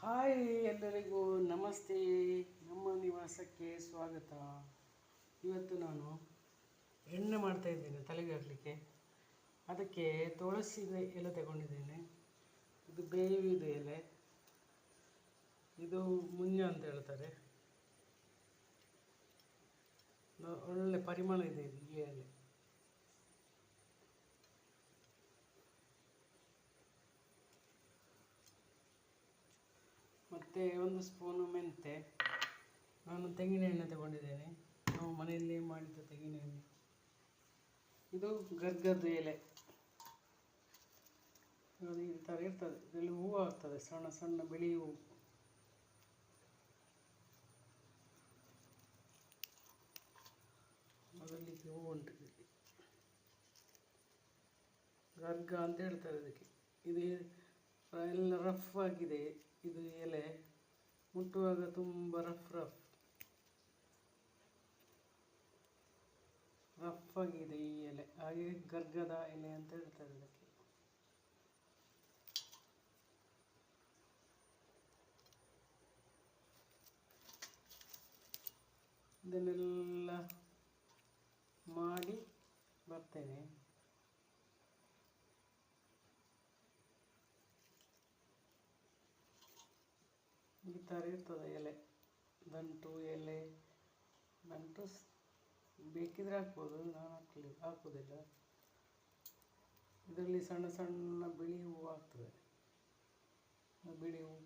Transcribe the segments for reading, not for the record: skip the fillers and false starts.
Hi ಎಲ್ಲರಿಗೂ ನಮಸ್ತೆ. ನಮ್ಮ ನಿವಾಸಕ್ಕೆ ಸ್ವಾಗತ. ಇವತ್ತು ನಾನು ಎಣ್ಣೆ ಮಾಡ್ತಾ ಇದ್ದೇನೆ ತಲೆಗೆ ಹಾಕಲಿಕ್ಕೆ. ಅದಕ್ಕೆ ತುಳಸಿ ಎಲೆ ತಗೊಂಡಿದ್ದೇನೆ. ಇದು ಬೇವಿದ ಎಲೆ, ಇದು ಮುಂಜ ಅಂತ ಹೇಳ್ತಾರೆ. ಒಳ್ಳೆ ಪರಿಮಳ ಇದೆ ಈ ಎಲೆ. ಮತ್ತು 1 ಸ್ಪೂನು ಮೆಂತೆ. ನಾನು ತೆಂಗಿನ ಎಣ್ಣೆ ತಗೊಂಡಿದ್ದೇನೆ, ನಾವು ಮನೆಯಲ್ಲೇ ಮಾಡಿದ ತೆಂಗಿನ ಎಣ್ಣೆ. ಇದು ಗರ್ಗದ ಎಲೆ, ಅದು ಈ ಥರ ಇರ್ತದೆ. ಇದರಲ್ಲಿ ಹೂವು ಆಗ್ತದೆ, ಸಣ್ಣ ಸಣ್ಣ ಬಿಳಿ ಹೂವು. ಅದರಲ್ಲಿ ಹೂವು ಉಂಟು, ಗರ್ಗ ಅಂತ ಹೇಳ್ತಾರೆ ಇದಕ್ಕೆ. ಇದು ಎಲ್ಲ ರಫ್ ಆಗಿದೆ. ಇದು ಎಲೆ ಮುಟ್ಟುವಾಗ ತುಂಬ ರಫ್ ಆಗಿದೆ ಈ ಎಲೆ, ಹಾಗೆ ಗರ್ಗದ ಎಲೆ ಅಂತ ಹೇಳ್ತಾರೆ ಇದಕ್ಕೆ. ಇದನ್ನೆಲ್ಲ ಮಾಡಿ ಬರ್ತೇನೆ. ಈ ಥರ ಇರ್ತದೆ ಎಲೆ, ದಂಟು ಎಲೆ. ದಂಟು ಬೇಕಿದ್ರೆ ಹಾಕ್ಬೋದು, ನಾನು ಹಾಕೋದಿಲ್ಲ. ಇದರಲ್ಲಿ ಸಣ್ಣ ಸಣ್ಣ ಬಿಳಿ ಹೂವು ಆಗ್ತದೆ, ಬಿಳಿ ಹೂವು.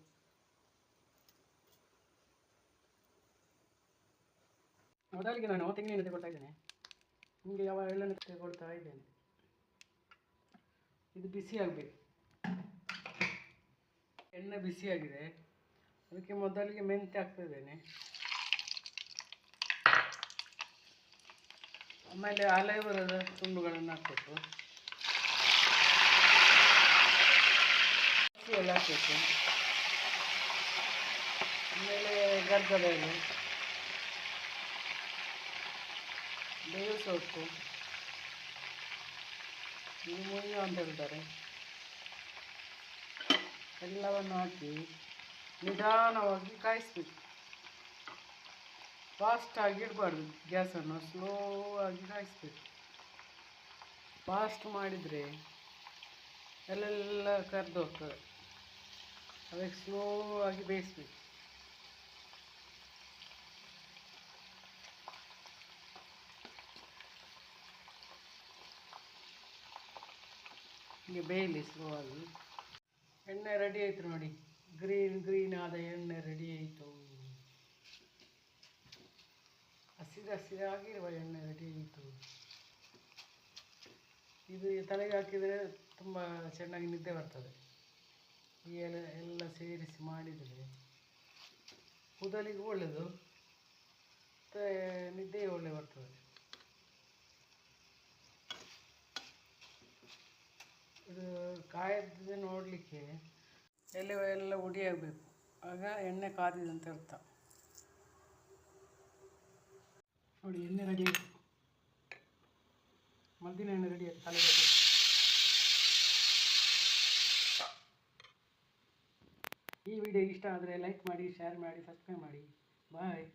ಮೊದಲಿಗೆ ನಾನು ತೆಂಗಿನ ಎಣ್ಣೆ ತಗೊಳ್ತಾ ಇದ್ದೇನೆ. ನಿಮಗೆ ಯಾವ ಎಳ್ಳನ್ನು ತಗೊಳ್ತಾ ಇದ್ದೇನೆ. ಇದು ಬಿಸಿ ಆಗಬೇಕು, ಎಣ್ಣೆ ಬಿಸಿಯಾಗಿದೆ. ಅದಕ್ಕೆ ಮೊದಲಿಗೆ ಮೆಂತೆ ಹಾಕ್ತಾ ಇದ್ದೇನೆ. ಆಮೇಲೆ ಆಲೈವರದ ತುಂಡುಗಳನ್ನು ಹಾಕಬೇಕು, ಎಲ್ಲ ಹಾಕಬೇಕು. ಆಮೇಲೆ ಗರ್ಗದ ಎಲೆ, ಬೇವು ಸೊಪ್ಪು, ಇದು ಮುಯ್ಯ ಅಂತ ಹೇಳ್ತಾರೆ. ಎಲ್ಲವನ್ನು ಹಾಕಿ ನಿಧಾನವಾಗಿ ಕಾಯಿಸ್ಬೇಕು. ಫಾಸ್ಟಾಗಿ ಇಡಬಾರ್ದು, ಗ್ಯಾಸನ್ನು ಸ್ಲೋ ಆಗಿ ಕಾಯಿಸ್ಬೇಕು. ಫಾಸ್ಟ್ ಮಾಡಿದರೆ ಎಲ್ಲೆಲ್ಲ ಕರೆದು ಹೋಗ್ತದೆ. ಅದಕ್ಕೆ ಸ್ಲೋ ಆಗಿ ಬೇಯಿಸ್ಬೇಕು. ಹೀಗೆ ಬೇಯಲಿ ಸ್ಲೋ ಆಗಿ. ಎಣ್ಣೆ ರೆಡಿ ಆಯಿತು ನೋಡಿ, ಗ್ರೀನ್ ಆದ ಎಣ್ಣೆ ರೆಡಿ ಆಯಿತು. ಹಸಿರಾಗಿರುವ ಎಣ್ಣೆ ರೆಡಿ ಆಯಿತು. ಇದು ತಲೆಗೆ ಹಾಕಿದರೆ ತುಂಬ ಚೆನ್ನಾಗಿ ನಿದ್ದೆ ಬರ್ತದೆ. ಈ ಎಲ್ಲ ಸೇರಿಸಿ ಮಾಡಿದರೆ ಕೂದಲಿಗೂ ಒಳ್ಳೆಯದು, ಮತ್ತು ನಿದ್ದೆ ಒಳ್ಳೆ ಬರ್ತದೆ. ಇದು ಕಾಯ್ದು ನೋಡಲಿಕ್ಕೆ ಎಲ್ಲ ಉಡಿಯಾಗಬೇಕು, ಆಗ ಎಣ್ಣೆ ಕಾದಿದಂತ ಅರ್ಥ. ನೋಡಿ, ಎಣ್ಣೆ ರೆಡಿ ಆಯಿತು, ಮದ್ದಿನ ಎಣ್ಣೆ ರೆಡಿ ಆಯಿತು ತಲೆಗೆ. ಈ ವಿಡಿಯೋ ಇಷ್ಟ ಆದರೆ ಲೈಕ್ ಮಾಡಿ, ಶೇರ್ ಮಾಡಿ, ಸಬ್ಸ್ಕ್ರೈಬ್ ಮಾಡಿ. ಬಾಯ್.